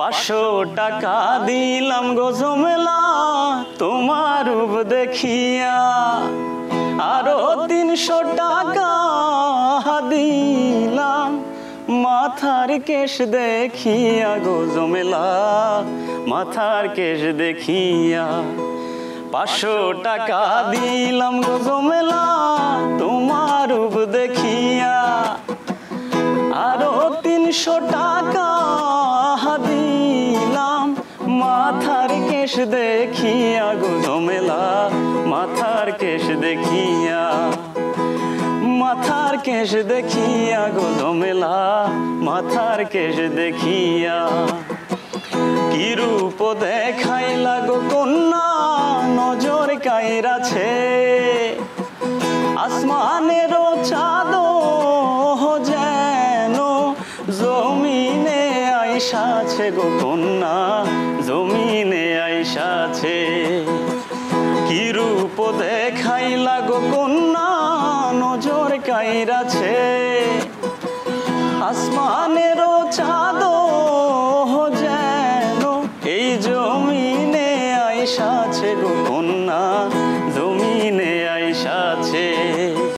500 টাকা দিলাম গো ঝমেলা তোমার রূপ দেখিয়া, আরো 300 টাকা দিলাম মাথার কেশ দেখিয়া গো ঝমেলা, মাথার কেশ দেখিয়া। 500 টাকা দিলাম গো ঝমেলা তোমার রূপ দেখিয়া, আরো 300 টাকা দিলাম মাথার কেশ দেখিয়া গো ঝমেলা, মাথার কেশ দেখিয়া, মাথার কেশ দেখিয়া গো ঝমেলা, মাথার কেশ দেখিয়া। কি রূপ দেখাইলা গো কন্যা নজর কাইরাছে, আসমানের চাঁদ যেন জমিনে আইসাছে গো কন্যা, জমিনে আইসাছে। কি রূপ দেখাইলা গো কন্যা নজর কাইরাছে, আসমানের চাঁদ যেন এই জমিনে আইসাছে গো কন্যা,